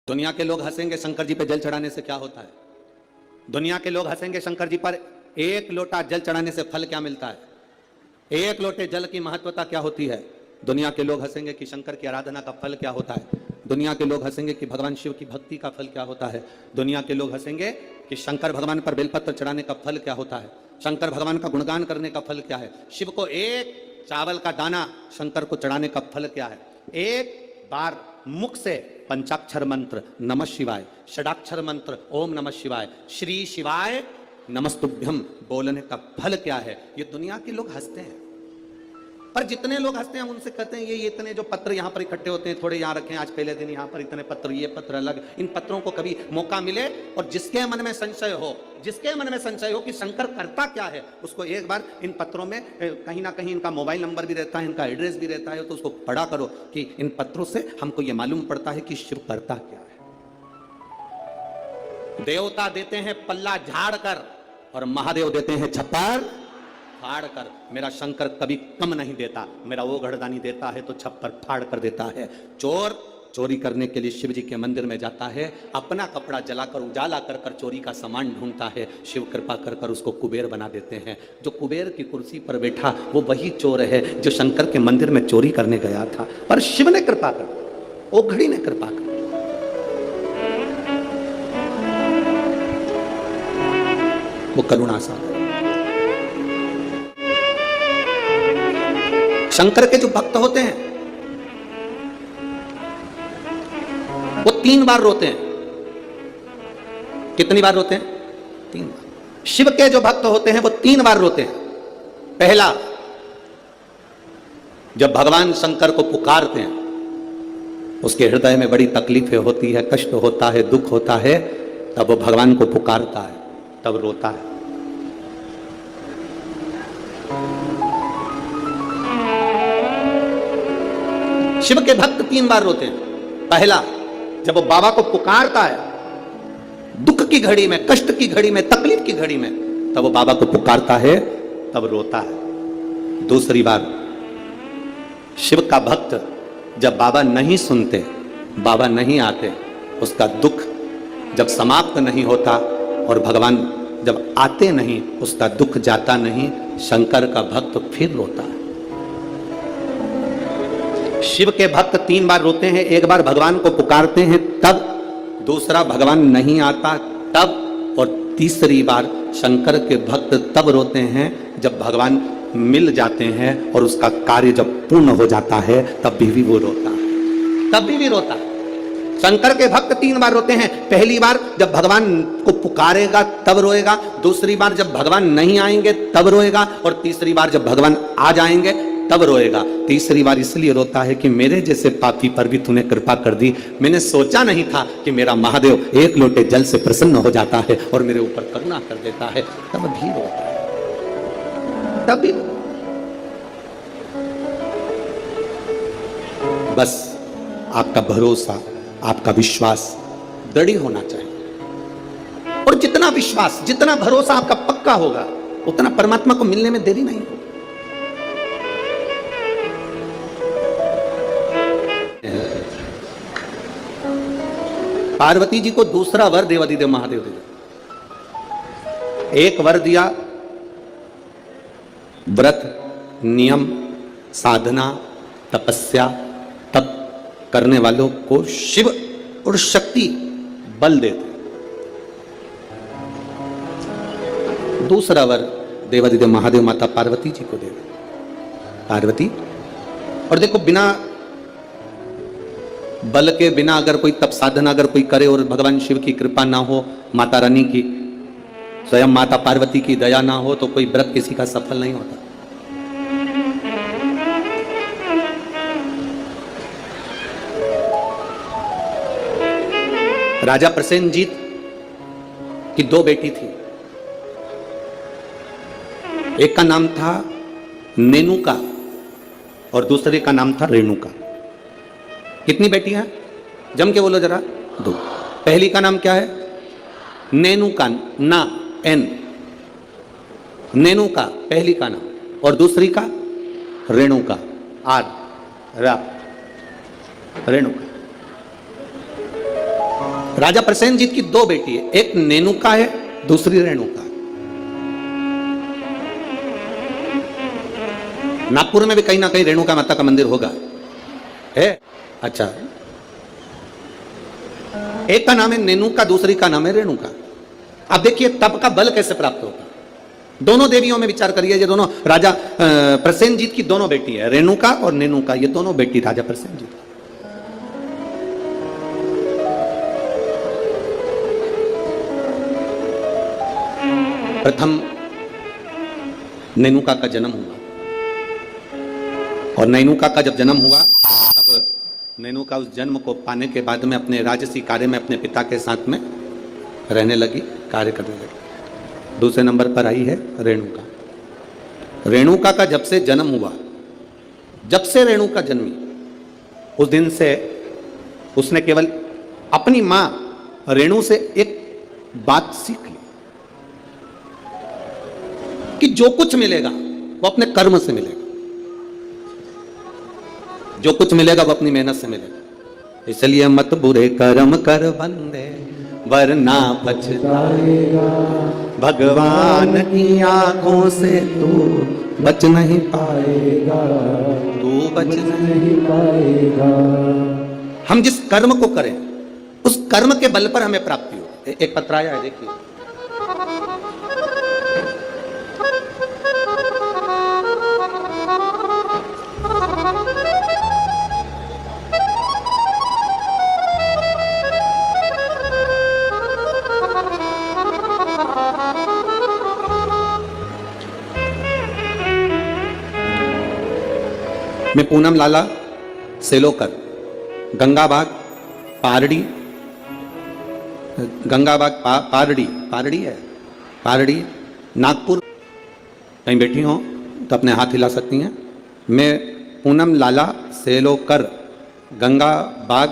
दुनिया के लोग हंसेंगे शंकर जी पे जल चढ़ाने से क्या होता है। दुनिया के लोग हंसेंगे शंकर जी पर एक लोटा जल चढ़ाने से फल क्या मिलता है। एक लोटे जल की महत्वता क्या होती है। दुनिया के लोग हंसेंगे कि शंकर की आराधना का फल क्या होता है। दुनिया के लोग हंसेंगे कि भगवान शिव की भक्ति का फल क्या होता है। दुनिया के लोग हंसेंगे कि शंकर भगवान पर बेलपत्र चढ़ाने का फल क्या होता है। शंकर भगवान का गुणगान करने का फल क्या है। शिव को एक चावल का दाना शंकर को चढ़ाने का फल क्या है। एक बार मुख से पंचाक्षर मंत्र नमः शिवाय, षडाक्षर मंत्र ओम नमः शिवाय, श्री शिवाय नमस्तुभ्यम बोलने का फल क्या है। ये दुनिया के लोग हंसते हैं, पर जितने लोग हंसते हैं हम उनसे कहते हैं ये इतने जो पत्र यहाँ पर इकट्ठे होते हैं थोड़े यहाँ रखें, आज पहले दिन यहाँ पर इतने पत्र, ये पत्र अलग। इन पत्रों को कभी मौका मिले और जिसके मन में संशय हो कि शंकर करता क्या है, उसको एक बार इन पत्रों में कहीं ना कहीं इनका मोबाइल नंबर भी रहता है, इनका एड्रेस भी रहता है, तो उसको पढ़ा करो कि इन पत्रों से हमको ये मालूम पड़ता है कि शिव करता क्या है। देवता देते हैं पल्ला झाड़ कर और महादेव देते हैं छप्पर फाड़ कर। मेरा शंकर कभी कम नहीं देता, मेरा वो घड़दानी देता है तो छप्पर फाड़ कर देता है। चोर चोरी करने के लिए शिव जी के मंदिर में जाता है, अपना कपड़ा जलाकर उजाला कर कर चोरी का सामान ढूंढता है। शिव कृपा कर कर उसको कुबेर बना देते हैं। जो कुबेर की कुर्सी पर बैठा वो वही चोर है जो शंकर के मंदिर में चोरी करने गया था, पर शिव ने कृपा कर, ओघड़ी ने कृपा कर। वो करुणा सागर। शंकर के जो भक्त होते हैं वो 3 बार रोते हैं। कितनी बार रोते हैं? 3 बार। शिव के जो भक्त होते हैं वो 3 बार रोते हैं। पहला, जब भगवान शंकर को पुकारते हैं, उसके हृदय में बड़ी तकलीफें होती है, कष्ट होता है, दुख होता है, तब वो भगवान को पुकारता है, तब रोता है। शिव के भक्त 3 बार रोते हैं। पहला, जब वो बाबा को पुकारता है दुख की घड़ी में, कष्ट की घड़ी में, तकलीफ की घड़ी में, तब वो बाबा को पुकारता है, तब रोता है। दूसरी बार, शिव का भक्त जब बाबा नहीं सुनते, बाबा नहीं आते, उसका दुख जब समाप्त नहीं होता और भगवान जब आते नहीं, उसका दुख जाता नहीं, शंकर का भक्त फिर रोता है। शिव के भक्त 3 बार रोते हैं। एक बार भगवान को पुकारते हैं तब, दूसरा भगवान नहीं आता तब, और तीसरी बार शंकर के भक्त तब रोते हैं जब भगवान मिल जाते हैं और उसका कार्य जब पूर्ण हो जाता है, तब भी वो रोता है, तब भी रोता है। शंकर के भक्त 3 बार रोते हैं। पहली बार जब भगवान को पुकारेगा तब रोएगा, दूसरी बार जब भगवान नहीं आएंगे तब रोएगा, और तीसरी बार जब भगवान आ जाएंगे तब रोएगा। तीसरी बार इसलिए रोता है कि मेरे जैसे पापी पर भी तूने कृपा कर दी। मैंने सोचा नहीं था कि मेरा महादेव एक लोटे जल से प्रसन्न हो जाता है और मेरे ऊपर करुणा कर देता है, तब भी रोता है, तब भी। बस आपका भरोसा, आपका विश्वास दृढ़ होना चाहिए, और जितना विश्वास, जितना भरोसा आपका पक्का होगा, उतना परमात्मा को मिलने में देरी नहीं होगी। पार्वती जी को दूसरा वर देवादिदेव महादेव दे दिया। एक वर दिया व्रत, नियम, साधना, तपस्या, तप करने वालों को शिव और शक्ति बल देते। दूसरा वर देवादिदेव महादेव माता पार्वती जी को दे दिया। पार्वती, और देखो, बिना बल के, बिना अगर कोई तप साधना अगर कोई करे और भगवान शिव की कृपा ना हो, माता रानी की, स्वयं माता पार्वती की दया ना हो, तो कोई व्रत किसी का सफल नहीं होता। राजा प्रसेनजीत की 2 बेटी थी। एक का नाम था नेनुका और दूसरे का नाम था रेणुका। कितनी बेटियां? जम के बोलो जरा। 2। पहली का नाम क्या है? नेनुका, ना, एन, नेनुका पहली का नाम, और दूसरी का रेणुका, आर, रा, रेणुका। राजा प्रसेनजीत की दो बेटी है, एक नेनुका है, दूसरी रेणुका। नागपुर में भी कहीं ना कहीं रेणुका माता का मंदिर होगा, है? अच्छा, एक का नाम है नेनुका, दूसरी का नाम है रेणुका। अब देखिए तप का बल कैसे प्राप्त होगा। दोनों देवियों में विचार करिए, ये दोनों राजा प्रसेनजीत की दोनों बेटी है, रेणुका और नेनुका, ये दोनों बेटी राजा प्रसेनजीत। प्रथम नेनुका का जन्म हुआ, और नेनुका का जब जन्म हुआ तब नेनुका उस जन्म को पाने के बाद में अपने राजसी कार्य में अपने पिता के साथ में रहने लगी, कार्य करने लगी। दूसरे नंबर पर आई है रेणुका। रेणुका का जब से जन्म हुआ, जब से रेणुका जन्मी, उस दिन से उसने केवल अपनी मां रेणु से एक बात सीख ली कि जो कुछ मिलेगा वो अपने कर्म से मिलेगा, जो कुछ मिलेगा वो अपनी मेहनत से मिलेगा। इसलिए मत बुरे कर्म कर बंदे वरना पछताएगा, भगवान की आंखों से तू बच नहीं पाएगा, तू बच नहीं पाएगा। हम जिस कर्म को करें उस कर्म के बल पर हमें प्राप्ति हो। एक पत्र आया है, देखिए। मैं पूनम लाला सेलोकर, गंगाबाग पारड़ी, गंगाबाग पारड़ी है, पारड़ी नागपुर। कहीं बैठी हो तो अपने हाथ हिला सकती हैं। मैं पूनम लाला सेलोकर, गंगाबाग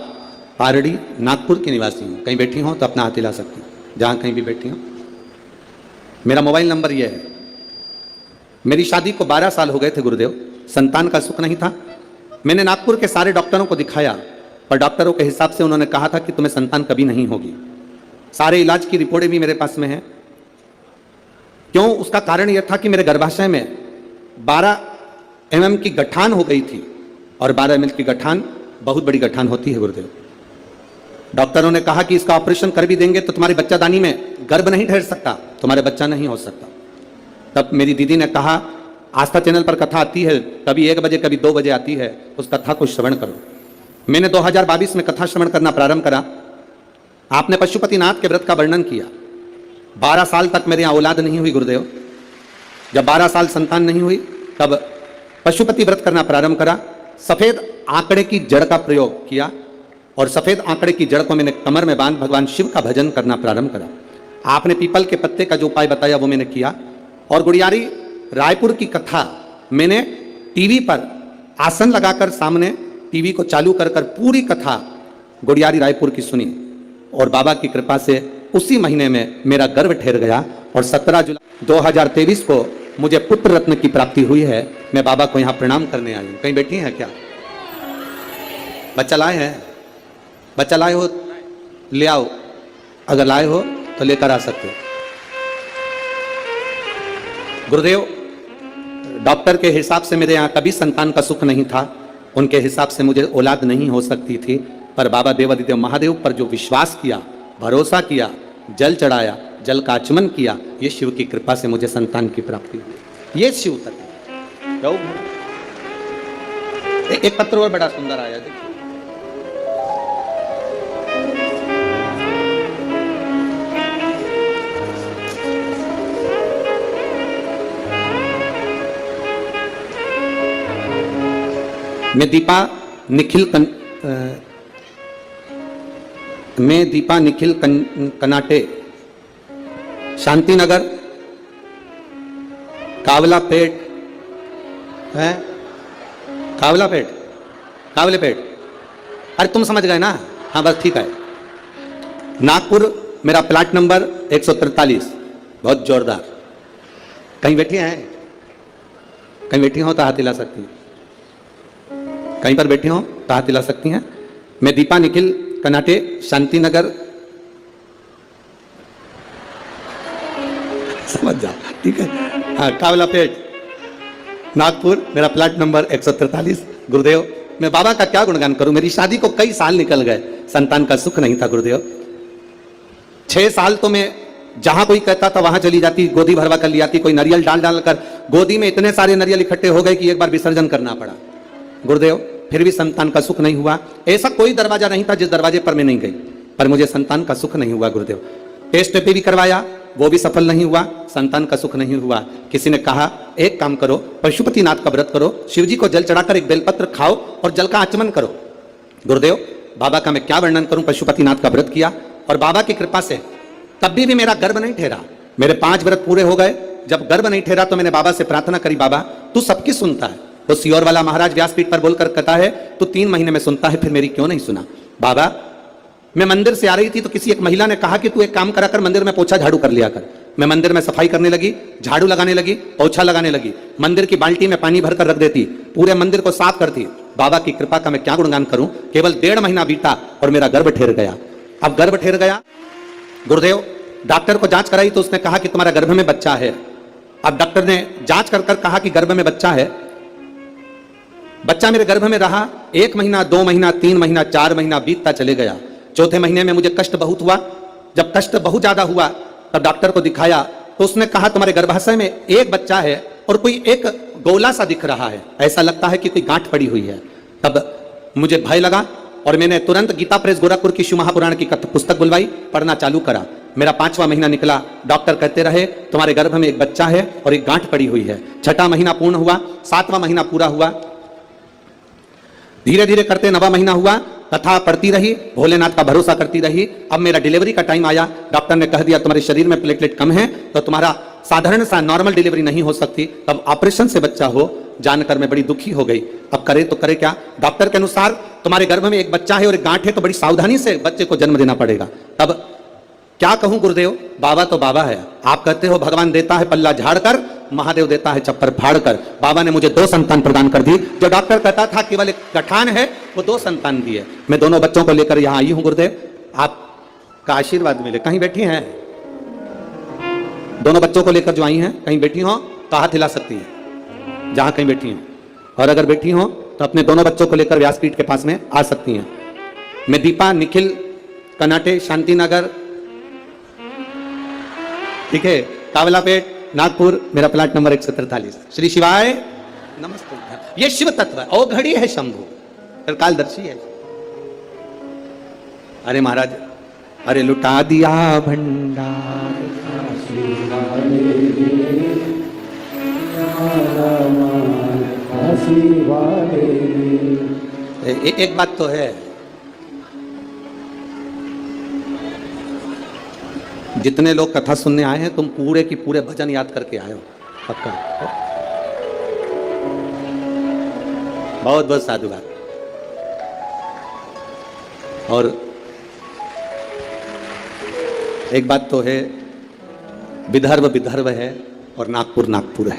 पारड़ी नागपुर की निवासी हूँ। कहीं बैठी हो तो अपना हाथ हिला सकती हैं, जहाँ कहीं भी बैठी हो। मेरा मोबाइल नंबर यह है। मेरी शादी को 12 साल हो गए थे गुरुदेव, संतान का सुख नहीं था। मैंने नागपुर के सारे डॉक्टरों को दिखाया, पर डॉक्टरों के हिसाब से उन्होंने कहा था कि तुम्हें संतान कभी नहीं होगी। सारे इलाज की रिपोर्टें भी मेरे पास में हैं। क्यों? उसका कारण यह था कि मेरे गर्भाशय में 12 mm की गठान हो गई थी, और 12 mm की गठान बहुत बड़ी गठान होती है गुरुदेव। डॉक्टरों ने कहा कि इसका ऑपरेशन कर भी देंगे तो तुम्हारी बच्चादानी में गर्भ नहीं ठहर सकता, तुम्हारे बच्चा नहीं हो सकता। तब मेरी दीदी ने कहा, आस्था चैनल पर कथा आती है, कभी 1 बजे कभी 2 बजे आती है, उस कथा को श्रवण करो। मैंने 2022 में कथा श्रवण करना प्रारंभ करा। आपने पशुपतिनाथ के व्रत का वर्णन किया। 12 साल तक मेरे यहाँ औलाद नहीं हुई गुरुदेव। जब 12 साल संतान नहीं हुई तब पशुपति व्रत करना प्रारंभ करा। सफेद आंकड़े की जड़ का प्रयोग किया, और सफेद आंकड़े की जड़ को मैंने कमर में बांध भगवान शिव का भजन करना प्रारंभ करा। आपने पीपल के पत्ते का जो उपाय बताया वो मैंने किया, और गुड़ियारी रायपुर की कथा मैंने टीवी पर आसन लगाकर सामने टीवी को चालू कर पूरी कथा गुड़ियारी रायपुर की सुनी, और बाबा की कृपा से उसी महीने में मेरा गर्भ ठहर गया, और 17 जुलाई 2023 को मुझे पुत्र रत्न की प्राप्ति हुई है। मैं बाबा को यहाँ प्रणाम करने आई हूँ। कहीं बैठी हैं क्या? बच्चा लाए हैं? बच्चा लाए हो ले आओ, अगर लाए हो तो लेकर आ सकते हो। गुरुदेव, डॉक्टर के हिसाब से मेरे यहाँ कभी संतान का सुख नहीं था, उनके हिसाब से मुझे औलाद नहीं हो सकती थी, पर बाबा देवादिदेव महादेव पर जो विश्वास किया, भरोसा किया, जल चढ़ाया, जल का आचमन किया, ये शिव की कृपा से मुझे संतान की प्राप्ति हुई। ये शिव तक। एक पत्र और बड़ा सुंदर आया, देखिए। मैं दीपा निखिल कनाटे, शांति नगर, कावलापेट है, कावलापेट, कावलेपेट। अरे तुम समझ गए ना? हाँ बस ठीक है। नागपुर मेरा प्लाट नंबर 143। बहुत जोरदार। कहीं बैठी हैं? कहीं बैठी हो तो हाथ हिला सकती हैं। कहीं पर बैठी हो तो हाथ हिला सकती हैं। मैं दीपा निखिल कनाटे, शांति नगर, समझ जाओ, ठीक है। हाँ, कावलापेट नागपुर, मेरा प्लाट नंबर 143। गुरुदेव, मैं बाबा का क्या गुणगान करूं, मेरी शादी को कई साल निकल गए, संतान का सुख नहीं था गुरुदेव। 6 साल तो मैं जहां कोई कहता था वहां चली जाती, गोदी भरवा कर लियाती, कोई नारियल डाल डाल कर गोदी में इतने सारे नारियल इकट्ठे हो गए कि एक बार विसर्जन करना पड़ा गुरुदेव, फिर भी संतान का सुख नहीं हुआ। ऐसा कोई दरवाजा नहीं था जिस दरवाजे पर मैं नहीं गई, पर मुझे संतान का सुख नहीं हुआ गुरुदेव। टेस्ट पे भी करवाया, वो भी सफल नहीं हुआ, संतान का सुख नहीं हुआ। किसी ने कहा एक काम करो, पशुपतिनाथ का व्रत करो, शिव जी को जल चढ़ाकर एक बेलपत्र खाओ और जल का आचमन करो। गुरुदेव, बाबा का मैं क्या वर्णन करूं, पशुपतिनाथ का व्रत किया और बाबा की कृपा से तब भी मेरा गर्भ नहीं ठहरा। मेरे 5 व्रत पूरे हो गए, जब गर्भ नहीं ठहरा तो मैंने बाबा से प्रार्थना करी, बाबा तू सबकी सुनता है, तो सियोर वाला महाराज व्यासपीठ पर बोलकर कहता है तू 3 महीने में सुनता है, फिर मेरी क्यों नहीं सुना। बाबा, मैं मंदिर से आ रही थी तो किसी एक महिला ने कहा कि तू एक काम करा कर, मंदिर में पोछा झाड़ू कर लिया कर। मैं मंदिर में सफाई करने लगी, झाड़ू लगाने लगी, पोछा लगाने लगी, मंदिर की बाल्टी में पानी भरकर रख देती, पूरे मंदिर को साफ करती। बाबा की कृपा का मैं क्या गुणगान करूं, केवल 1.5 महीना बीता और मेरा गर्भ ठहर गया। अब गर्भ ठहर गया गुरुदेव, डॉक्टर को जांच कराई तो उसने कहा कि तुम्हारा गर्भ में बच्चा है। अब डॉक्टर ने जांच कर कर कहा कि गर्भ में बच्चा है। बच्चा मेरे गर्भ में रहा 1 महीना, 2 महीना, 3 महीना, 4 महीना बीतता चले गया। 4थे महीने में मुझे कष्ट बहुत हुआ। जब कष्ट बहुत ज्यादा हुआ तब डॉक्टर को दिखाया तो उसने कहा तुम्हारे गर्भाशय में एक बच्चा है और कोई एक गोला सा दिख रहा है, ऐसा लगता है कि कोई गांठ पड़ी हुई है। तब मुझे भय लगा और मैंने तुरंत गीता प्रेस गोरखपुर की शिव महापुराण की पुस्तक बुलवाई, पढ़ना चालू करा। मेरा 5वां महीना निकला, डॉक्टर कहते रहे तुम्हारे गर्भ में एक बच्चा है और एक गांठ पड़ी हुई है। 6ठा महीना पूर्ण हुआ, 7वां महीना पूरा हुआ, धीरे धीरे करते 9वां महीना हुआ, कथा पढ़ती रही, भोलेनाथ का भरोसा करती रही। अब मेरा डिलीवरी का टाइम आया, डॉक्टर ने कह दिया तुम्हारे शरीर में प्लेटलेट कम है तो तुम्हारा साधारण सा नॉर्मल डिलीवरी नहीं हो सकती, तब ऑपरेशन से बच्चा हो। जानकर मैं बड़ी दुखी हो गई, अब करे तो करे क्या। डॉक्टर के अनुसार तुम्हारे गर्भ में एक बच्चा है और एक गांठ है तो बड़ी सावधानी से बच्चे को जन्म देना पड़ेगा। तब क्या कहूं गुरुदेव, बाबा तो बाबा है। आप कहते हो भगवान देता है पल्ला झाड़कर, महादेव देता है चप्पर फाड़कर। बाबा ने मुझे 2 संतान प्रदान कर दी। जो डॉक्टर कहता था केवल एक गठान है, वो 2 संतान दिए। मैं दोनों बच्चों को लेकर यहां आई हूं गुरुदेव, आपका आशीर्वाद मिले। कहीं बैठी हैं दोनों बच्चों को लेकर जो आई हैं, कहीं बैठी हो तो हाथ हिला सकती है जहां कहीं बैठी हैं, और अगर बैठी हो तो अपने दोनों बच्चों को लेकर व्यासपीठ के पास में आ सकती हैं। मैं दीपा, निखिल, कनाटे, शांतिनगर, ठीक है, कावलापेट, नागपुर, मेरा प्लाट नंबर 143। श्री शिवाय नमस्ते। ये शिव तत्व है, औघड़ी है शंभु, कालदर्शी है। अरे महाराज, अरे लुटा दिया भंडार, एक बात तो है, जितने लोग कथा सुनने आए हैं तुम पूरे की पूरे भजन याद करके आए हो, पक्का। बहुत बहुत साधुवाद। और एक बात तो है, विदर्भ विदर्भ है और नागपुर नागपुर है।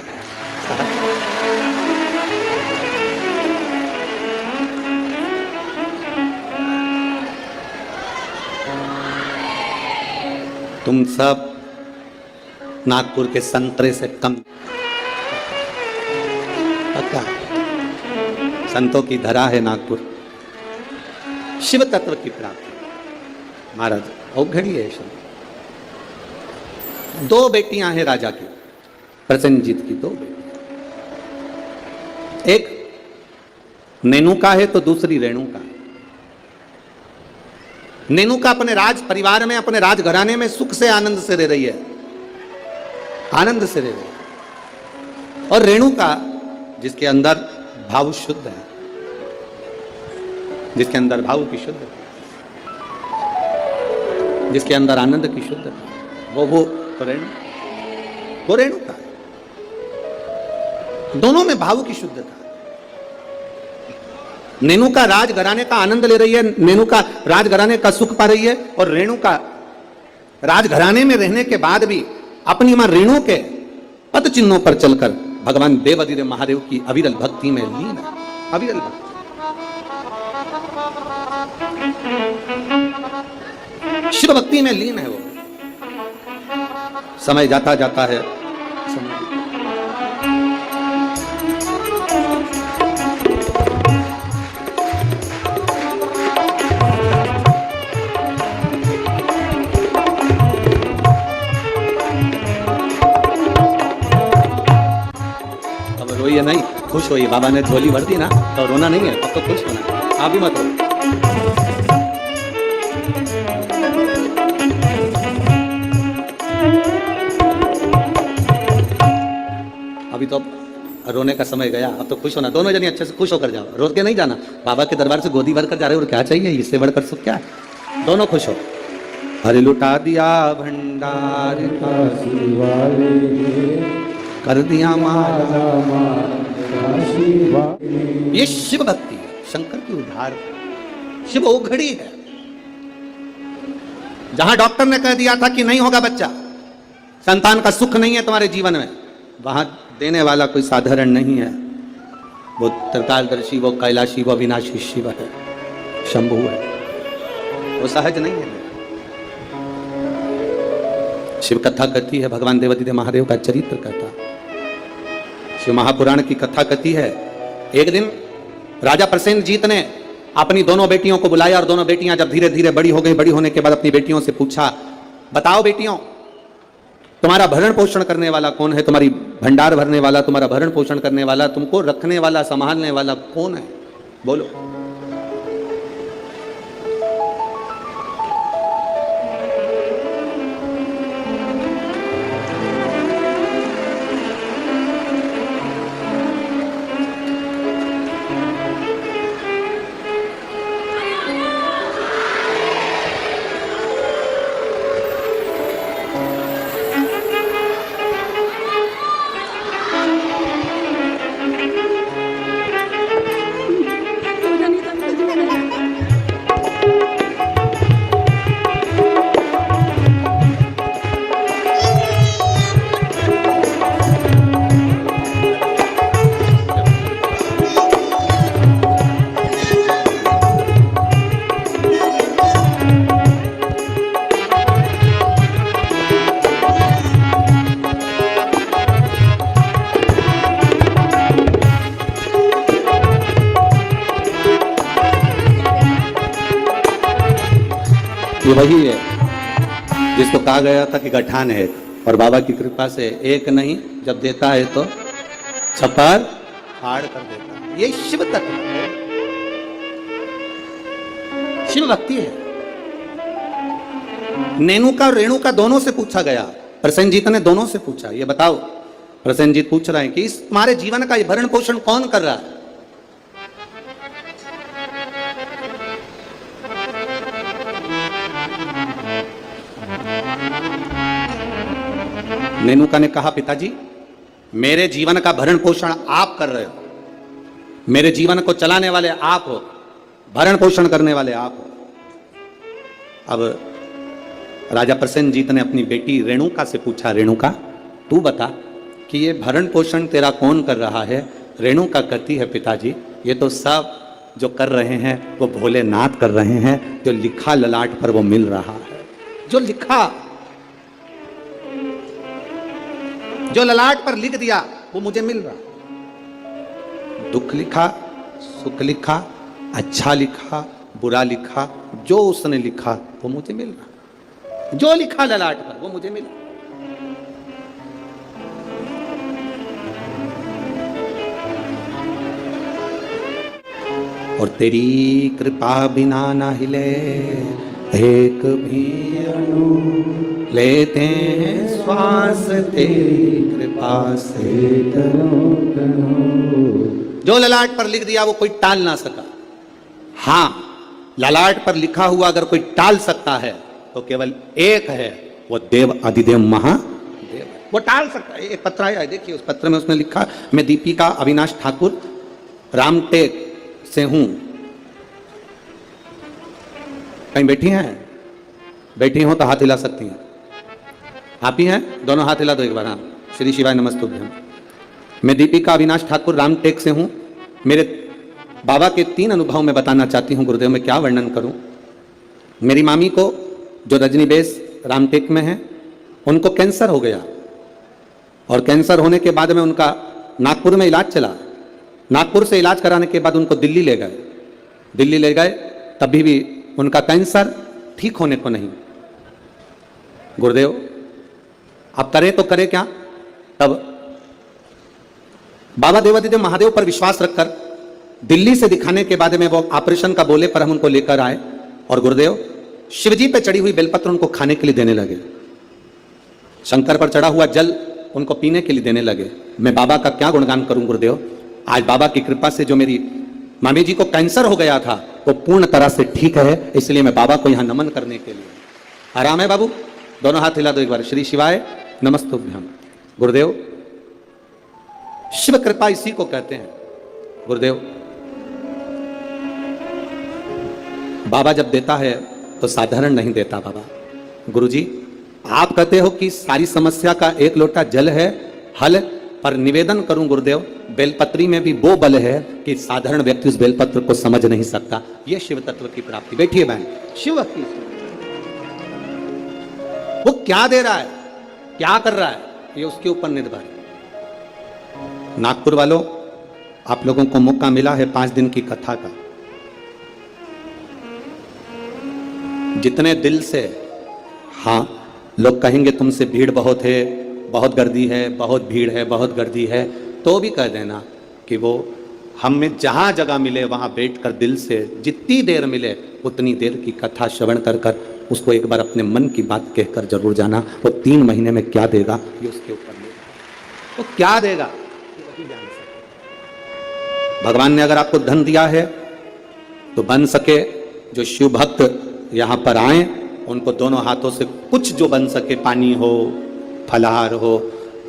तुम सब नागपुर के संतरे से कम, पक्का। संतों की धरा है नागपुर, शिव तत्व की प्राप्ति। महाराज औघड़ी है शब्द। 2 बेटियां हैं राजा की, प्रसेनजीत की 2 बेटियां, एक नेनुका है तो दूसरी रेणुका। नेनुका अपने राज परिवार में, अपने राजघराने में सुख से आनंद से रह रही है, आनंद से रह रही है। और रेणुका जिसके अंदर भाव शुद्ध है, जिसके अंदर भाव की शुद्ध है, जिसके अंदर आनंद की शुद्ध है, वो रेणुका है। दोनों में भाव की शुद्धता। नेनुका राजघराने का आनंद ले रही है, नेनुका राजघराने का सुख पा रही है, और रेणुका राजघराने में रहने के बाद भी अपनी मां रेणु के पद चिन्हों पर चलकर भगवान देवाधिदेव महादेव की अविरल भक्ति में लीन है। अविरल भक्ति, शिव भक्ति में लीन है वो। समय जाता जाता है। अब रोइए नहीं, खुश होइए। बाबा ने झोली भर दी ना, तो रोना नहीं है, अब तो खुश होना है। आप भी मत रो। अभी तो रोने का समय गया, अब तो खुश होना। दोनों जने अच्छे से खुश होकर जाओ, रो के नहीं जाना। बाबा के दरबार से गोदी भर कर जा रहे हो, और क्या चाहिए इससे बढ़कर सुख क्या है? दोनों खुश हो। हरे लुटा दिया भंडार कर दिया माला, ये शिव भक्ति है, शंकर की उद्धार। शिव ओघड़ी है। जहां डॉक्टर ने कह दिया था कि नहीं होगा बच्चा, संतान का सुख नहीं है तुम्हारे जीवन में, वहां देने वाला कोई साधारण नहीं है। वो त्रिकालदर्शी, वो कैलाशी, वो अविनाशी शिव है, शंभु है, वो सहज नहीं है। शिव कथा कहती है, भगवान देवादिदेव महादेव का चरित्र कहता। शिव महापुराण की कथा कहती है, एक दिन राजा प्रसेनजीत ने अपनी दोनों बेटियों को बुलाया, और दोनों बेटियां जब धीरे धीरे बड़ी हो गई, बड़ी होने के बाद अपनी बेटियों से पूछा, बताओ बेटियों, तुम्हारा भरण पोषण करने वाला कौन है? तुम्हारी भंडार भरने वाला, तुम्हारा भरण पोषण करने वाला, तुमको रखने वाला, संभालने वाला कौन है? बोलो। ये वही है जिसको कहा गया था कि गठान है, और बाबा की कृपा से एक नहीं, जब देता है तो छपार फाड़ कर देता है। ये शिव तत्व है, शिव भक्ति है। नेनुका और रेणुका दोनों से पूछा गया, प्रसेनजीत ने दोनों से पूछा, ये बताओ। प्रसेनजीत पूछ रहे हैं कि इस तुम्हारे जीवन का ये भरण पोषण कौन कर रहा है? नेनुका ने कहा, पिताजी मेरे जीवन का भरण पोषण आप कर रहे हो, मेरे जीवन को चलाने वाले आप हो, भरण पोषण करने वाले आप हो। अब राजा प्रसेनजीत ने अपनी बेटी रेणुका से पूछा, रेणुका तू बता कि ये भरण पोषण तेरा कौन कर रहा है? रेणुका कहती है, पिताजी ये तो सब जो कर रहे हैं वो भोलेनाथ कर रहे हैं, जो लिखा ललाट पर वो मिल रहा है, जो लिखा, जो ललाट पर लिख दिया वो मुझे मिल रहा। दुख लिखा, सुख लिखा, अच्छा लिखा, बुरा लिखा, जो उसने लिखा वो मुझे मिल रहा। जो लिखा ललाट पर वो मुझे मिला। और तेरी कृपा बिना ना हिले एक भी अणु, लेते हैं श्वास तेरी कृपा से तनो तनो। जो ललाट पर लिख दिया वो कोई टाल ना सका। हाँ, ललाट पर लिखा हुआ अगर कोई टाल सकता है तो केवल एक है, वो देव अधिदेव महादेव, वो टाल सकता है। एक पत्र आया है, देखिए उस पत्र में उसने लिखा, मैं दीपिका अविनाश ठाकुर रामटेक से हूं। कहीं बैठी हैं? बैठी हो तो हाथ हिला सकती हैं। आप ही हैं? दोनों हाथ हिला दो एक बार। हाँ, श्री शिवाय नमस्तुभ्यम। मैं दीपिका अविनाश ठाकुर रामटेक से हूँ। मेरे बाबा के 3 अनुभव मैं बताना चाहती हूँ। गुरुदेव मैं क्या वर्णन करूँ। मेरी मामी को जो रजनी बेस रामटेक में है, उनको कैंसर हो गया और कैंसर होने के बाद में उनका नागपुर में इलाज चला। नागपुर से इलाज कराने के बाद उनको दिल्ली ले गए। दिल्ली ले गए तभी भी उनका कैंसर ठीक होने को नहीं। गुरुदेव अब करे तो करे क्या? तब बाबा देवादिदेव महादेव पर विश्वास रखकर दिल्ली से दिखाने के बाद में वो ऑपरेशन का बोले पर हम उनको लेकर आए और गुरुदेव शिवजी पे चढ़ी हुई बेलपत्र उनको खाने के लिए देने लगे। शंकर पर चढ़ा हुआ जल उनको पीने के लिए देने लगे। मैं बाबा का क्या गुणगान करूं गुरुदेव। आज बाबा की कृपा से जो मेरी मामी जी को कैंसर हो गया था वो पूर्ण तरह से ठीक है, इसलिए मैं बाबा को यहां नमन करने के लिए। आराम है बाबू? दोनों हाथ हिला दो एक बार। श्री शिवाय नमस्तुभ्यम। गुरुदेव शिव कृपा इसी को कहते हैं। गुरुदेव बाबा जब देता है तो साधारण नहीं देता बाबा। गुरुजी आप कहते हो कि सारी समस्या का एक लोटा जल है हल, पर निवेदन करूं गुरुदेव बेलपत्री में भी वो बल है कि साधारण व्यक्ति उस बेलपत्र को समझ नहीं सकता। ये शिव तत्व की प्राप्ति। बैठिए बहन। शिव वो क्या दे रहा है, क्या कर रहा है, ये उसके ऊपर निर्भर है। नागपुर वालों आप लोगों को मौका मिला है 5 दिन की कथा का। जितने दिल से, हाँ लोग कहेंगे तुमसे भीड़ बहुत है, बहुत गर्दी है, बहुत भीड़ है, बहुत गर्दी है, तो भी कह देना कि वो हमें जहां जगह मिले वहां बैठकर दिल से जितनी देर मिले उतनी देर की कथा श्रवण कर कर उसको एक बार अपने मन की बात कहकर जरूर जाना। वो 3 महीने में क्या देगा ये उसके ऊपर नहीं, वो क्या देगा वही जान सकता। भगवान ने अगर आपको धन दिया है तो बन सके जो शिव भक्त यहां पर आए उनको दोनों हाथों से कुछ जो बन सके, पानी हो, फलाहार हो,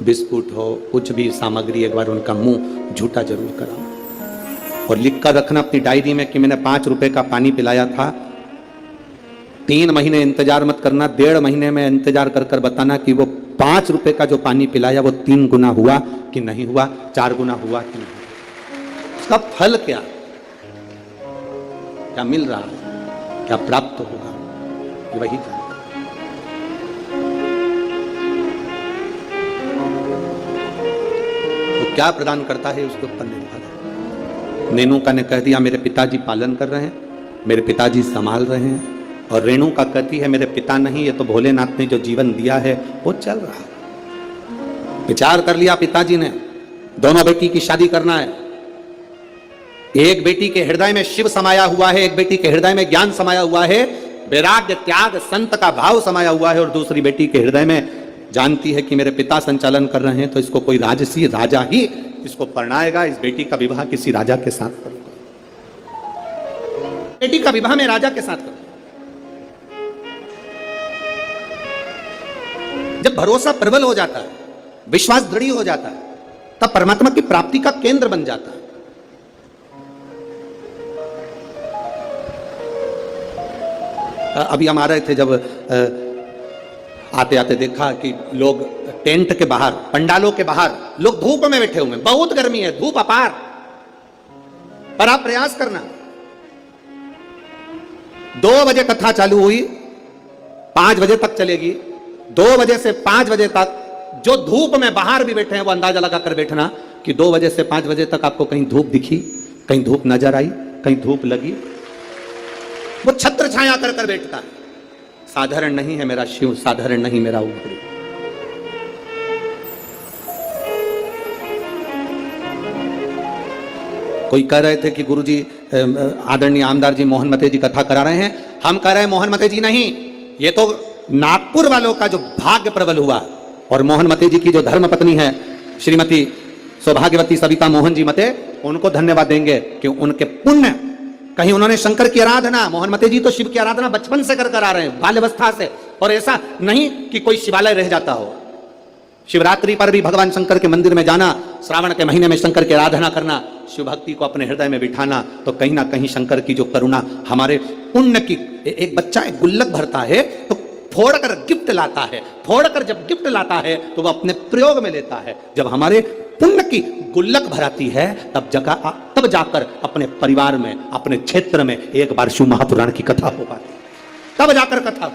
बिस्कुट हो, कुछ भी सामग्री एक बार उनका मुंह झूठा जरूर कराओ और लिख कर रखना अपनी डायरी में कि मैंने 5 रुपए का पानी पिलाया था। 3 महीने इंतजार मत करना, 1.5 महीने में इंतजार कर कर बताना कि वो 5 रुपए का जो पानी पिलाया वो 3 गुना हुआ कि नहीं हुआ, 4 गुना हुआ कि नहीं। उसका फल क्या क्या मिल रहा है, क्या प्राप्त होगा, वही जान। वो क्या प्रदान करता है उसके ऊपर निर्भर है। नेनुका ने कह दिया मेरे पिताजी पालन कर रहे हैं, मेरे पिताजी संभाल रहे हैं, और रेणुका कहती है मेरे पिता नहीं, ये तो भोलेनाथ ने जो जीवन दिया है वो चल रहा है। विचार कर लिया पिताजी ने, दोनों बेटी की शादी करना है। एक बेटी के हृदय में शिव समाया हुआ है, एक बेटी के हृदय में ज्ञान समाया हुआ है, वैराग्य त्याग संत का भाव समाया हुआ है, और दूसरी बेटी के हृदय में जानती है कि मेरे पिता संचालन कर रहे हैं तो इसको कोई राजसी राजा ही इसको परणाएगा। इस बेटी का विवाह किसी राजा के साथ करूंगा, बेटी का विवाह में राजा के साथ करूंगा। जब भरोसा प्रबल हो जाता है, विश्वास दृढ़ हो जाता है, तब परमात्मा की प्राप्ति का केंद्र बन जाता है। अभी हम आ रहे थे, जब आते आते देखा कि लोग टेंट के बाहर, पंडालों के बाहर लोग धूप में बैठे हुए हैं। बहुत गर्मी है, धूप अपार, पर आप प्रयास करना। 2 बजे कथा चालू हुई, 5 बजे तक चलेगी। 2 बजे से 5 बजे तक जो धूप में बाहर भी बैठे हैं वो अंदाजा लगाकर बैठना कि 2 बजे से 5 बजे तक आपको कहीं धूप दिखी, कहीं धूप नजर आई, कहीं धूप लगी। वो छत्र छाया कर कर बैठता है। साधारण नहीं है मेरा शिव, साधारण नहीं मेरा ऊपरी। कोई कह रहे थे कि गुरुजी, आदरणीय आमदार जी मोहन मते जी कथा करा रहे हैं। हम कह रहे हैं मोहन मते जी नहीं, ये तो नागपुर वालों का जो भाग्य प्रबल हुआ, और मोहन मते जी की जो धर्म पत्नी है श्रीमती सौभाग्यवती सविता मोहन जी मते, उनको धन्यवाद देंगे कि उनके पुण्य, कहीं उन्होंने शंकर की आराधना, मोहन मते जी तो शिव की आराधना बचपन से कर आ रहे हैं, बाल्यावस्था से, और ऐसा नहीं कि कोई शिवालय रह जाता हो। शिवरात्रि पर भी भगवान शंकर के मंदिर में जाना, श्रावण के महीने में शंकर की आराधना करना, शिव भक्ति को अपने हृदय में बिठाना, तो कहीं ना कहीं शंकर की जो करुणा हमारे पुण्य की। एक बच्चा एक गुल्लक भरता है तो फोड़कर गिफ्ट लाता है, फोड़कर जब गिफ्ट लाता है तो वह अपने प्रयोग में लेता है। जब हमारे पुण्य की गुल्लक भराती है तब जाकर अपने परिवार में, अपने क्षेत्र में एक बार शिव महापुराण की कथा हो पाती, तब जाकर कथा हो।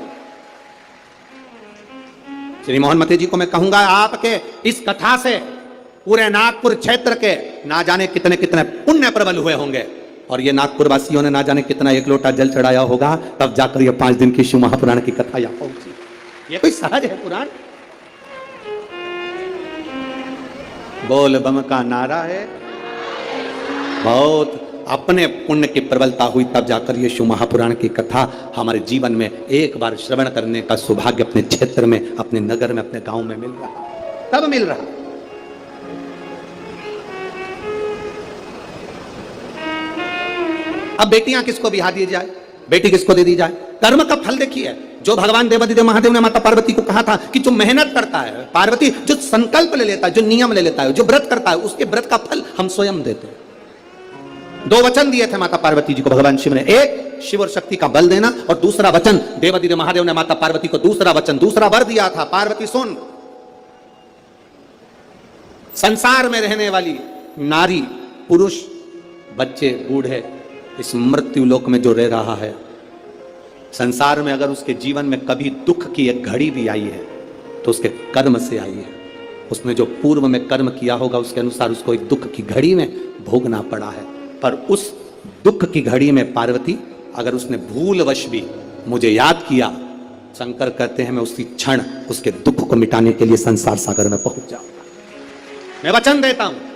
श्री मोहन मते जी को मैं कहूंगा, आपके इस कथा से पूरे नागपुर क्षेत्र के ना जाने कितने कितने पुण्य प्रबल हुए होंगे, और ये नागपुर वासियों ने ना जाने कितना एक लोटा जल चढ़ाया होगा, तब जाकर ये 5 दिन की शिव महापुराण की कथा यहाँ पहुंची। ये कोई सहज है पुराण? बोल बम का नारा है, बहुत अपने पुण्य की प्रबलता हुई, तब जाकर ये शिव महापुराण की कथा हमारे जीवन में एक बार श्रवण करने का सौभाग्य अपने क्षेत्र में, अपने नगर में, अपने गांव में मिल रहा, तब मिल रहा। अब बेटियां किसको बिहा दी जाए, बेटी किसको दे दी जाए? कर्म का फल देखिए, जो भगवान देवादिदेव महादेव ने माता पार्वती को कहा था कि जो मेहनत करता है, पार्वती जो संकल्प ले लेता है, जो नियम ले लेता है, जो व्रत करता है, उसके व्रत का फल हम स्वयं देते हैं। 2 वचन दिए थे माता पार्वती जी को भगवान शिव ने, एक शिव और शक्ति का बल देना, और दूसरा वचन देवादिदेव महादेव ने माता पार्वती को दूसरा वचन, दूसरा वर दिया था, पार्वती सुन, संसार में रहने वाली नारी, पुरुष, बच्चे, बूढ़े, इस मृत्यु लोक में जो रह रहा है, संसार में अगर उसके जीवन में कभी दुख की एक घड़ी भी आई है तो उसके कर्म से आई है। उसने जो पूर्व में कर्म किया होगा उसके अनुसार उसको एक दुख की घड़ी में भोगना पड़ा है। पर उस दुख की घड़ी में पार्वती, अगर उसने भूलवश भी मुझे याद किया, शंकर कहते हैं मैं उसी क्षण उसके दुख को मिटाने के लिए संसार सागर में पहुंच जाऊंगा। मैं वचन देता हूं।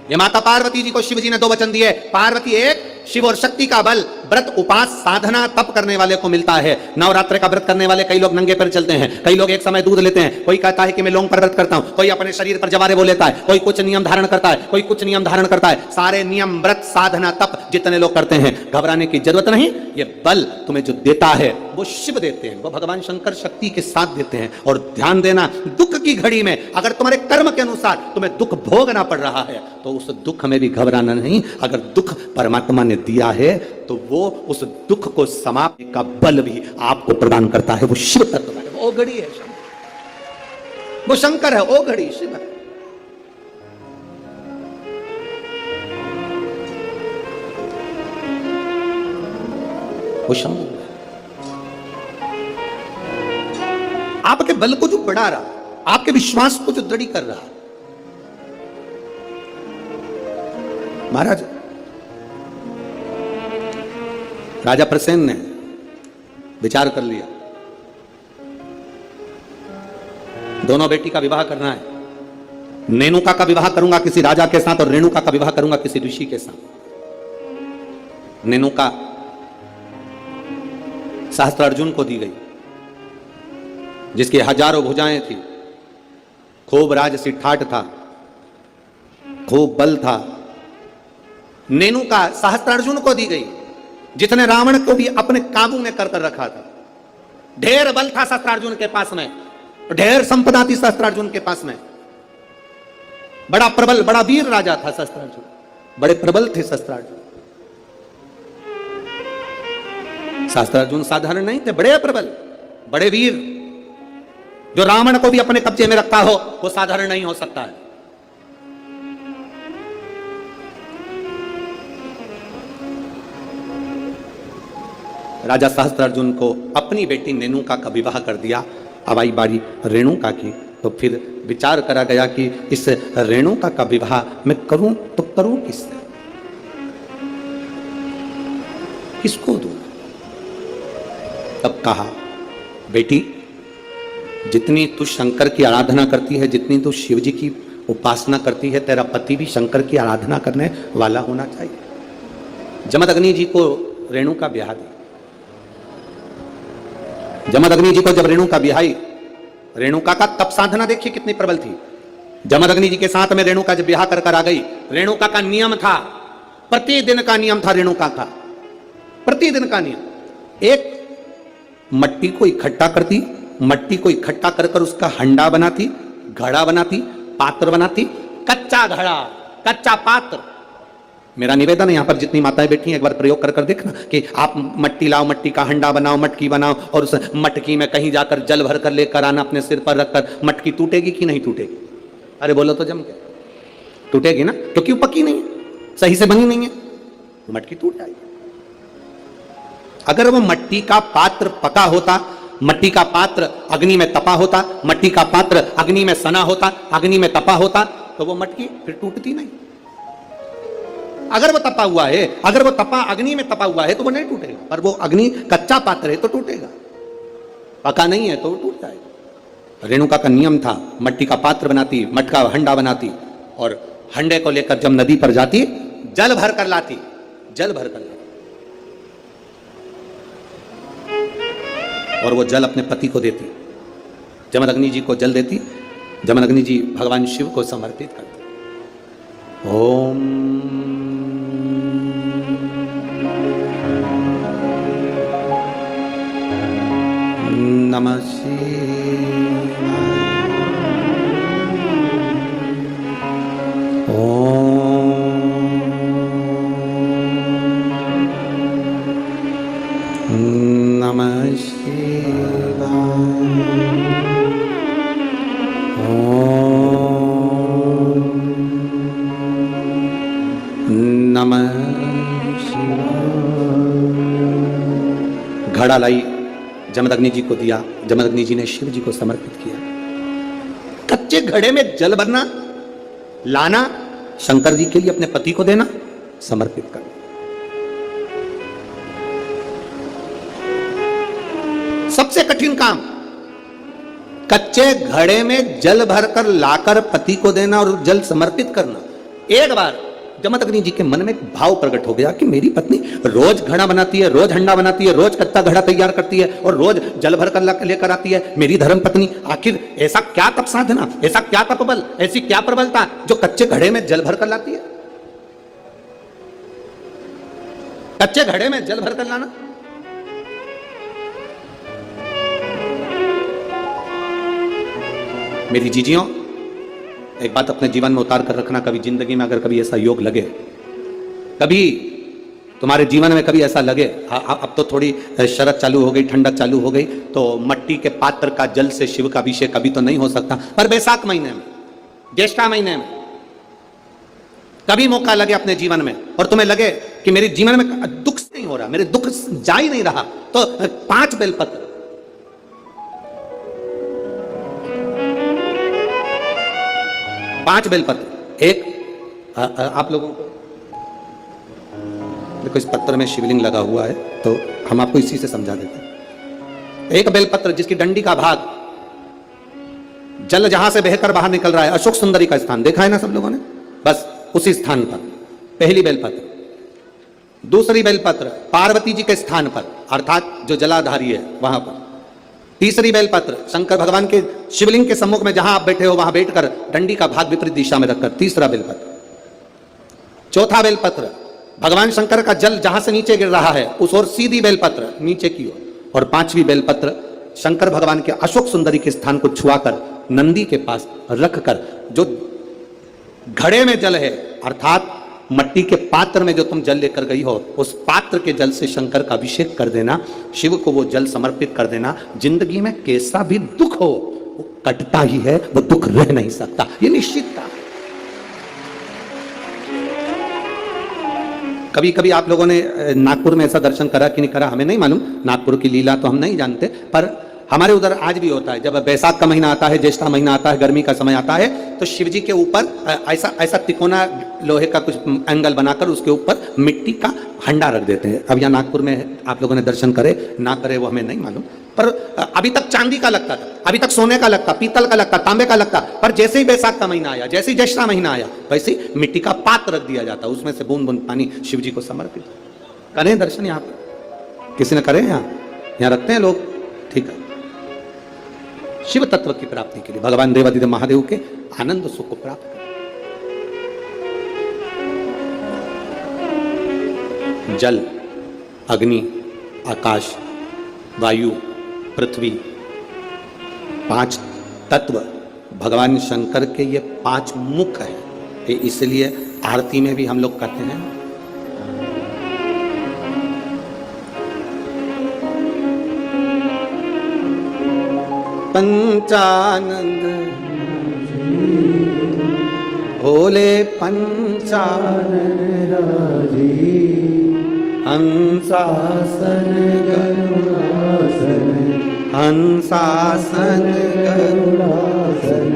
ये माता पार्वती जी को शिव जी ने 2 वचन दिए। पार्वती, एक शिव और शक्ति का बल व्रत उपास साधना तप करने वाले को मिलता है। नवरात्र का व्रत करने वाले कई लोग नंगे पर चलते हैं, कई लोग एक समय दूध लेते हैं, कोई कहता है कि मैं लौंग पर व्रत करता हूं, कोई अपने शरीर पर जवारे वो लेता है, कोई कुछ नियम धारण करता है, कोई कुछ नियम धारण करता है। सारे नियम व्रत साधना तप जितने लोग करते हैं, घबराने की जरूरत नहीं। ये बल तुम्हें जो देता है वो शिव देते हैं, वो भगवान शंकर शक्ति के साथ देते हैं। और ध्यान देना, दुख की घड़ी में अगर तुम्हारे कर्म के अनुसार तुम्हें दुख भोगना पड़ रहा है तो उस दुख में भी घबराना नहीं। अगर दुख परमात्मा ने दिया है तो वो उस दुख को समाप्ति का बल भी आपको प्रदान करता है। वो शिव तत्व है, वो घड़ी है, वो शंकर है, वो घड़ी शिव है। वो शंभु है। आपके बल को जो बढ़ा रहा, आपके विश्वास को जो दृढ़ कर रहा। महाराज राजा प्रसेन ने विचार कर लिया, दोनों बेटी का विवाह करना है। नेनुका का विवाह करूंगा किसी राजा के साथ और रेणुका का विवाह करूंगा किसी ऋषि के साथ। नेनुका सहस्त्रार्जुन को दी गई, जिसकी हजारों भुजाएं थी, खूब राजसी ठाठ था, खूब बल था। नेनुका सहस्त्रार्जुन को दी गई, जितने रावण को भी अपने काबू में कर रखा था। ढेर बल था सहस्त्रार्जुन के पास में, ढेर संपदा थी सहस्त्रार्जुन के पास में। बड़ा प्रबल, बड़ा वीर राजा था सहस्त्रार्जुन, बड़े प्रबल थे सहस्त्रार्जुन। सहस्त्रार्जुन साधारण नहीं थे, बड़े प्रबल, बड़े वीर। जो रावण को भी अपने कब्जे में रखता हो वो साधारण नहीं हो सकता है। राजा सहस्त्रार्जुन को अपनी बेटी नेनुका का विवाह कर दिया। अब आई बारी रेणुका की, तो फिर विचार करा गया कि इस रेणुका का विवाह मैं करूं तो करूं किससे, किसको दूं? तब कहा, बेटी जितनी तू शंकर की आराधना करती है, जितनी तू शिव जी की उपासना करती है, तेरा पति भी शंकर की आराधना करने वाला होना चाहिए। जमदग्नि जी को रेणुका ब्याह दी। जमदग्नि जी को जब रेणुका ब्याही, रेणुका का तप साधना देखिए कितनी प्रबल थी। जमदग्नि जी के साथ में रेणुका जब ब्याह कर आ गई, रेणुका का नियम था, प्रतिदिन का नियम था रेणुका का, प्रतिदिन का नियम। एक मट्टी को इकट्ठा करती, मट्टी को इकट्ठा कर कर उसका हंडा बनाती, घड़ा बनाती, पात्र बनाती, कच्चा घड़ा, कच्चा पात्र। मेरा निवेदन है यहां पर जितनी माताएं बैठी हैं, एक बार प्रयोग कर कर देखना कि आप मट्टी लाओ, मट्टी का हंडा बनाओ, मटकी बनाओ, और उस मटकी में कहीं जाकर जल भर कर लेकर आना, अपने सिर पर रखकर। मटकी टूटेगी कि नहीं टूटेगी? अरे बोलो तो जम के टूटेगी ना, क्योंकि वो पकी नहीं है, सही से बनी नहीं है, मटकी टूट जाएगी। अगर वो मट्टी का पात्र पका होता मट्टी का पात्र अग्नि में तपा होता, मट्टी का पात्र अग्नि में सना होता, अग्नि में तपा होता, तो वो मटकी फिर टूटती नहीं। अगर वो तपा हुआ है, अगर वो तपा अग्नि में तपा हुआ है तो वो नहीं टूटेगा, पर वो अग्नि कच्चा पात्र है तो टूटेगा, पका नहीं है तो वो टूट जाएगा। रेणुका का नियम था, मट्टी का पात्र बनाती, मटका हंडा बनाती और हंडे को लेकर जब नदी पर जाती जल भर कर लाती, जल भर कर लाती और वो जल अपने पति को देती। जमदग्नि जी को जल देती, जमदग्नि जी भगवान शिव को समर्पित करते। ओम नमः शिवाय। नमः शिवाय। नमः शिवाय। घड़ा लाई, जमदग्नि जी को दिया, जमदग्नि जी ने शिव जी को समर्पित किया। कच्चे घड़े में जल भरना, लाना, शंकर जी के लिए अपने पति को देना, समर्पित करना। सबसे कठिन काम, कच्चे घड़े में जल भरकर लाकर पति को देना और जल समर्पित करना। एक बार जमदग्नि जी के मन में एक भाव प्रकट हो गया कि मेरी पत्नी रोज घड़ा बनाती है, रोज हंडा बनाती है, रोज कच्चा घड़ा तैयार करती है और रोज जल भरकर लेकर आती है। मेरी धर्म पत्नी, आखिर ऐसा क्या तप साधना, ऐसा क्या तप बल, ऐसी क्या प्रबलता जो कच्चे घड़े में जल भरकर लाती है? कच्चे घड़े में जल भरकर लाना। मेरी जीजियों, एक बात अपने जीवन में उतार कर रखना, कभी जिंदगी में अगर कभी ऐसा योग लगे, कभी तुम्हारे जीवन में कभी ऐसा लगे, अब तो थोड़ी शरद चालू हो गई, ठंडक चालू हो गई, तो मट्टी के पात्र का जल से शिव का अभिषेक कभी तो नहीं हो सकता, पर बैसाख महीने में, ज्येष्ठा महीने में कभी मौका लगे अपने जीवन में और तुम्हें लगे कि मेरे जीवन में दुख नहीं हो रहा, मेरे दुख जा ही नहीं रहा, तो 5 बेलपत्र, 5 बेलपत्र। एक आप लोगों को देखो, इस पत्र में शिवलिंग लगा हुआ है तो हम आपको इसी से समझा देते हैं। एक बेलपत्र जिसकी डंडी का भाग जल जहां से बहकर बाहर निकल रहा है, अशोक सुंदरी का स्थान देखा है ना सब लोगों ने, बस उसी स्थान पर पहली बेलपत्र। दूसरी बेलपत्र पार्वती जी के स्थान पर, अर्थात जो जलाधारी है वहां पर। तीसरी बेलपत्र शंकर भगवान के शिवलिंग के सम्मुख में जहां आप बैठे हो वहां बैठकर डंडी का भाग विपरीत दिशा में रखकर, तीसरा बेलपत्र। चौथा बेलपत्र भगवान शंकर का जल जहां से नीचे गिर रहा है उस ओर सीधी बेलपत्र नीचे की ओर। और 5वीं बेलपत्र शंकर भगवान के अशोक सुंदरी के स्थान को छुआकर नंदी के पास रखकर, जो घड़े में जल है अर्थात मट्टी के पात्र में जो तुम जल लेकर गई हो, उस पात्र के जल से शंकर का अभिषेक कर देना, शिव को वो जल समर्पित कर देना। जिंदगी में कैसा भी दुख हो वो कटता ही है, वो दुख रह नहीं सकता, ये निश्चित था। कभी कभी आप लोगों ने नागपुर में ऐसा दर्शन करा कि नहीं करा हमें नहीं मालूम, नागपुर की लीला तो हम नहीं जानते, पर हमारे उधर आज भी होता है। जब बैसाख का महीना आता है, ज्येष्ठा महीना आता है, गर्मी का समय आता है, तो शिव जी के ऊपर ऐसा ऐसा तिकोना लोहे का कुछ एंगल बनाकर उसके ऊपर मिट्टी का हंडा रख देते हैं। अब यहाँ नागपुर में आप लोगों ने दर्शन करे ना करे वो हमें नहीं मालूम, पर अभी तक चांदी का लगता था, अभी तक सोने का लगता, पीतल का लगता, तांबे का लगता, पर जैसे ही बैसाख का महीना आया, जैसे ही ज्येष्ठा महीना आया, वैसे ही मिट्टी का पात्र रख दिया जाता, उसमें से बूंद बूंद पानी शिव जी को समर्पित। करें दर्शन यहाँ पर, किसी ने करे यहाँ रखते हैं लोग, ठीक है। शिव तत्व की प्राप्ति के लिए भगवान देवादिदेव महादेव के आनंद सुख को प्राप्त करें। जल, अग्नि, आकाश, वायु, पृथ्वी, 5 तत्व भगवान शंकर के ये 5 मुख है। इसलिए आरती में भी हम लोग कहते हैं पंचानंद भोले पंचानन राजी, हंसासन गरुड़ासन हंसासन गरुड़ासन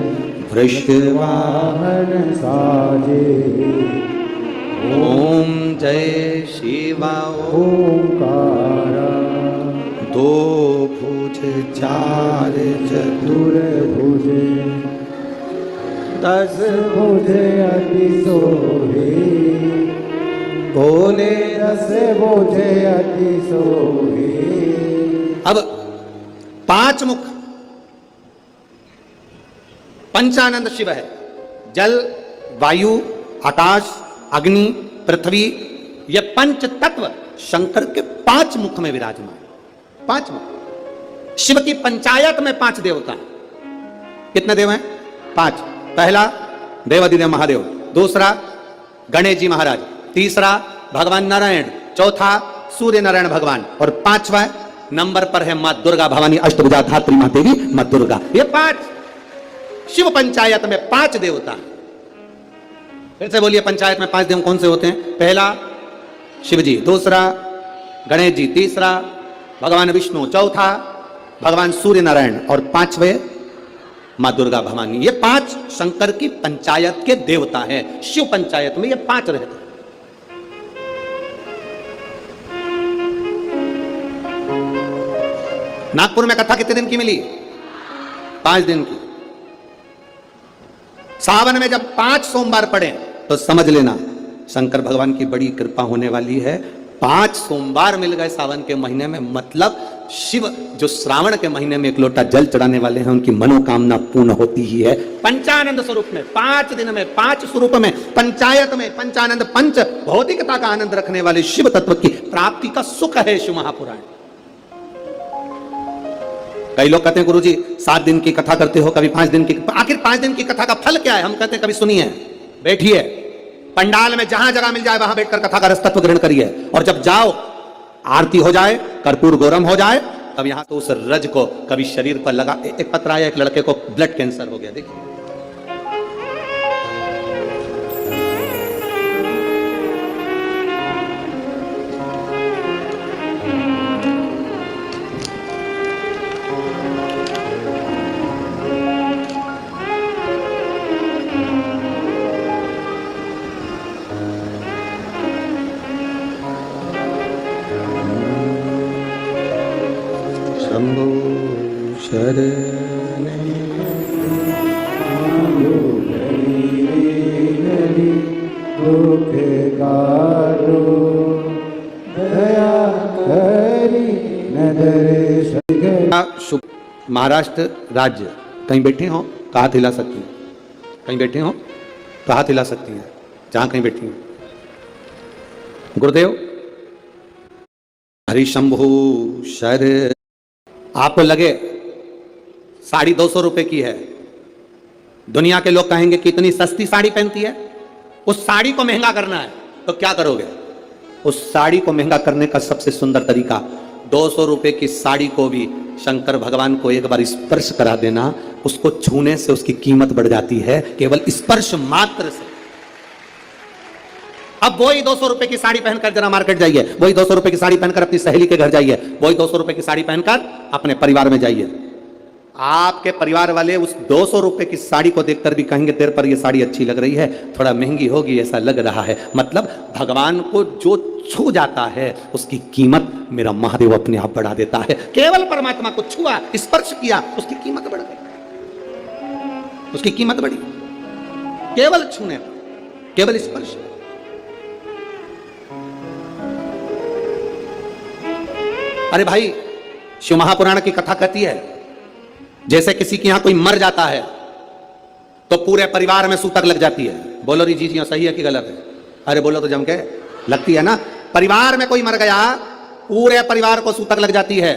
वृषवाहन साजे। ओम जय शिवा ओंकारा दो भुज चार चतुर्भुज 10 भुज अति शोभे। बोले 10 भुज अति शोभे। अब 5 मुख पंचानंद शिव है। जल, वायु, आकाश, अग्नि, पृथ्वी, ये पंच तत्व शंकर के 5 मुख में विराजमान। 5 मुख। शिव की पंचायत में 5 देवता। कितने देव हैं? 5। पहला देवाधिदेव महादेव, दूसरा गणेश जी महाराज, तीसरा भगवान नारायण, चौथा सूर्य नारायण भगवान, और 5वां नंबर पर है मां दुर्गा भवानी अष्टभुजा धात्री मां देवी मां दुर्गा। ये 5 शिव पंचायत में 5 देवता। फिर से बोलिए, पंचायत में 5 देव कौन से होते हैं? पहला शिव जी, दूसरा गणेश जी, तीसरा भगवान विष्णु, चौथा भगवान सूर्य नारायण, और 5वें मां दुर्गा भवानी। ये 5 शंकर की पंचायत के देवता हैं। शिव पंचायत में ये 5 रहते हैं। नागपुर में कथा कितने दिन की मिली? 5 दिन की। सावन में जब 5 सोमवार पड़े तो समझ लेना शंकर भगवान की बड़ी कृपा होने वाली है। 5 सोमवार मिल गए सावन के महीने में, मतलब शिव जो श्रावण के महीने में 1 लोटा जल चढ़ाने वाले हैं उनकी मनोकामना पूर्ण होती ही है। पंचानंद स्वरूप में 5 दिन में 5 स्वरूप में पंचायत में पंचानंद पंच भौतिकता का आनंद रखने वाले शिव तत्व की प्राप्ति का सुख है शिव महापुराण। कई लोग कहते हैं गुरुजी 7 दिन की कथा करते हो, कभी 5 दिन की। आखिर 5 दिन की कथा का फल क्या है? हम कहते हैं कभी सुनिए, बैठिए पंडाल में, जहां जगह मिल जाए वहां बैठकर कथा का रस तत्व ग्रहण करिए, और जब जाओ आरती हो जाए, कर्पूर गौरम हो जाए, तब यहां तो उस रज को कभी शरीर पर लगा। एक पत्र आया, एक लड़के को ब्लड कैंसर हो गया, देखिए शंभो शरणे दुख काटो दया करी नदर। शुभ महाराष्ट्र राज्य, कहीं बैठे हो तो हाथ हिला सकती हैं, कहीं बैठे हो तो हाथ हिला सकती हैं, जहां कहीं बैठी हो। गुरुदेव हरि शंभु शर। आपको लगे साड़ी 200 रुपए की है, दुनिया के लोग कहेंगे कि इतनी सस्ती साड़ी पहनती है, उस साड़ी को महंगा करना है तो क्या करोगे? उस साड़ी को महंगा करने का सबसे सुंदर तरीका, 200 रुपए की साड़ी को भी शंकर भगवान को एक बार स्पर्श करा देना, उसको छूने से उसकी कीमत बढ़ जाती है, केवल स्पर्श मात्र से। अब वही 200 रुपए की साड़ी पहनकर जरा मार्केट जाइए, वही 200 रुपए की साड़ी पहनकर अपनी सहेली के घर जाइए, वही 200 रुपए की साड़ी पहनकर अपने परिवार में जाइए। आपके परिवार वाले उस 200 रुपए की साड़ी को देखकर भी कहेंगे तेरे पर ये साड़ी अच्छी लग रही है, थोड़ा महंगी होगी ऐसा लग रहा है। मतलब भगवान को जो छू जाता है उसकी कीमत मेरा महादेव अपने आप बढ़ा देता है। केवल परमात्मा को छुआ, स्पर्श किया, उसकी कीमत बढ़ गई, उसकी कीमत बढ़ी। केवल छूने पर, केवल स्पर्श। अरे भाई, शिव महापुराण की कथा कहती है जैसे किसी के यहां कोई मर जाता है तो पूरे परिवार में सूतक लग जाती है। बोलो री जी सही है कि गलत है? अरे बोलो तो जम के, लगती है ना। परिवार में कोई मर गया, पूरे परिवार को सूतक लग जाती है।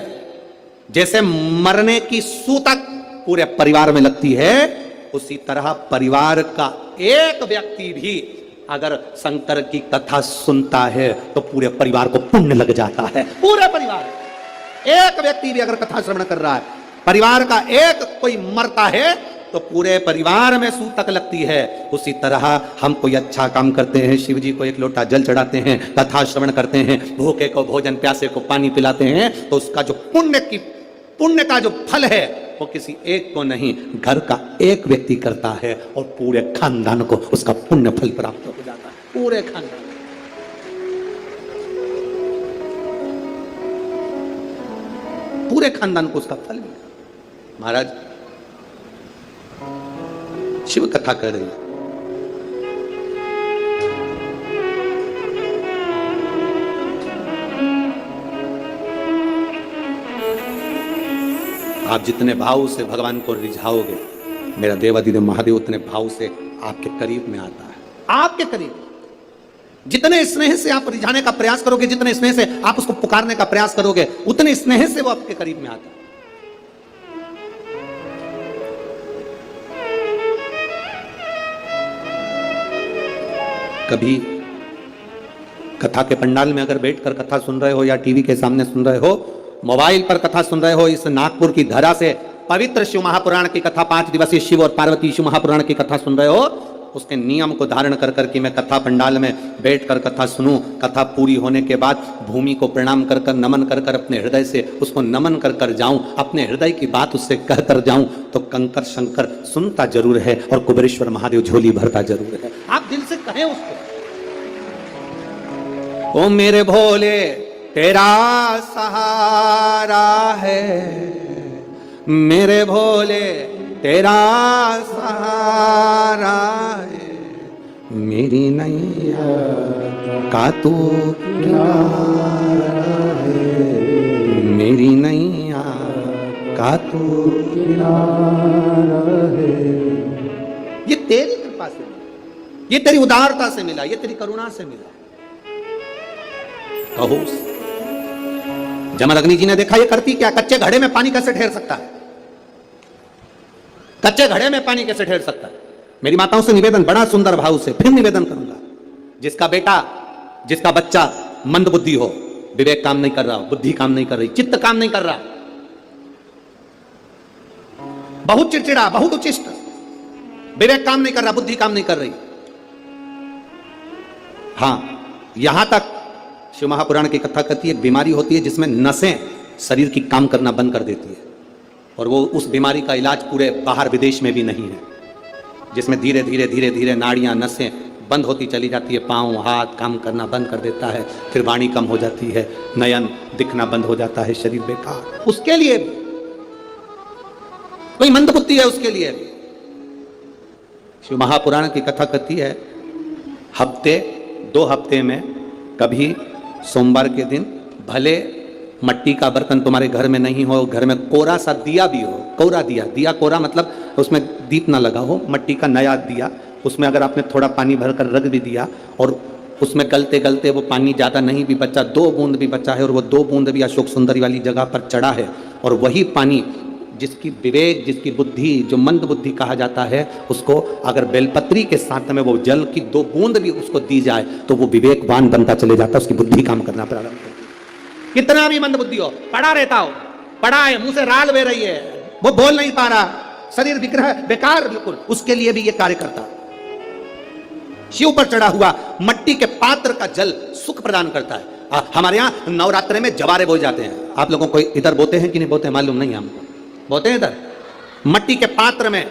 जैसे मरने की सूतक पूरे परिवार में लगती है, उसी तरह परिवार का एक व्यक्ति भी अगर शंकर की कथा सुनता है तो पूरे परिवार को पुण्य लग जाता है। पूरे परिवार, एक व्यक्ति भी अगर कथा श्रवण कर रहा है, परिवार का एक कोई मरता है तो पूरे परिवार में सूतक लगती है। उसी तरह हम कोई अच्छा काम करते हैं, शिव जी को 1 लोटा जल चढ़ाते हैं, कथा श्रवण करते हैं, भूखे को भोजन, प्यासे को पानी पिलाते हैं, तो उसका जो पुण्य की पुण्य का जो फल है वो किसी एक को नहीं, घर का एक व्यक्ति करता है और पूरे खानदान को उसका पुण्य फल प्राप्त हो जाता है, पूरे खानदान। पूरे खानदान को उसका फल मिला। महाराज शिव कथा कर रही है, आप जितने भाव से भगवान को रिझाओगे, मेरा देवाधिदेव महादेव उतने भाव से आपके करीब में आता है, आपके करीब। जितने स्नेह से आप रिझाने का प्रयास करोगे, जितने स्नेह से आप उसको पुकारने का प्रयास करोगे, उतने स्नेह से वो आपके करीब में आता है। कभी कथा के पंडाल में अगर बैठकर कथा सुन रहे हो या टीवी के सामने सुन रहे हो, मोबाइल पर कथा सुन रहे हो, इस नागपुर की धरा से पवित्र शिव महापुराण की कथा, 5 दिवसीय शिव और पार्वती शिव महापुराण की कथा सुन रहे हो, उसके नियम को धारण कर करके मैं कथा पंडाल में बैठकर कथा सुनूं, कथा पूरी होने के बाद भूमि को प्रणाम कर कर, नमन कर कर, अपने हृदय से उसको नमन कर कर जाऊं, अपने हृदय की बात उससे कह कर जाऊं, तो कंकर शंकर सुनता जरूर है और कुबेरेश्वर महादेव झोली भरता जरूर है। आप दिल से कहें उसको, ओ मेरे भोले तेरा सहारा है, मेरे भोले तेरा सहारा है, मेरी नैया का तू किनारा है, मेरी नैया का तू किनारा है। ये तेरी कृपा से मिला, ये तेरी उदारता से मिला, ये तेरी करुणा से मिला। कहो जमदग्नि जी ने देखा ये करती क्या, कच्चे घड़े में पानी कैसे ठहर सकता है, कच्चे घड़े में पानी कैसे ठहर सकता है। मेरी माताओं से निवेदन, बड़ा सुंदर भाव से फिर निवेदन करूंगा, जिसका बेटा, जिसका बच्चा मंद बुद्धि हो, विवेक काम नहीं कर रहा हो, बुद्धि काम नहीं कर रही, चित्त काम नहीं कर रहा, बहुत चिड़चिड़ा, बहुत उचिष्ट, विवेक काम नहीं कर रहा, बुद्धि काम नहीं कर रही, हां यहां तक शिव महापुराण की कथा कहती है, एक बीमारी होती है जिसमें नसें शरीर की काम करना बंद कर देती है, और वो उस बीमारी का इलाज पूरे बाहर विदेश में भी नहीं है, जिसमें धीरे धीरे धीरे धीरे नाड़ियां, नसें बंद होती चली जाती है, पांव हाथ काम करना बंद कर देता है, फिर वाणी कम हो जाती है, नयन दिखना बंद हो जाता है, शरीर बेकार। उसके लिए भी कोई मंद बुद्धि है, उसके लिए भी शिव महापुराण की कथा कहती है, हफ्ते 2 हफ्ते में कभी सोमवार के दिन भले मट्टी का बर्तन तुम्हारे घर में नहीं हो, घर में कोरा सा दिया भी हो, कोरा दिया, दिया कोरा मतलब उसमें दीप ना लगा हो, मट्टी का नया दिया, उसमें अगर आपने थोड़ा पानी भरकर रख भी दिया और उसमें गलते गलते वो पानी ज़्यादा नहीं भी बचा, 2 बूंद भी बचा है और वो 2 बूंद भी अशोक सुंदरी वाली जगह पर चढ़ा है, और वही पानी जिसकी विवेक, जिसकी बुद्धि, जो मंद बुद्धि कहा जाता है, उसको अगर बेलपत्री के साथ में वो जल की 2 बूंद भी उसको दी जाए तो वो विवेकवान बनता चले जाता, उसकी बुद्धि काम करना प्रारंभ करती। कितना भी मंद बुद्धि हो, पड़ा रहता हो, पड़ा है, मुंह से राल बह रही है, वो बोल नहीं पा रहा, शरीर विग्रह बेकार बिल्कुल, उसके लिए भी ये कार्य करता। शिव पर चढ़ा हुआ मट्टी के पात्र का जल सुख प्रदान करता है। हमारे यहाँ नवरात्रे में जवारे बोए जाते हैं, आप लोगों को इधर बोते हैं कि नहीं बोते मालूम नहीं, हमको बोते हैं इधर, मट्टी के पात्र में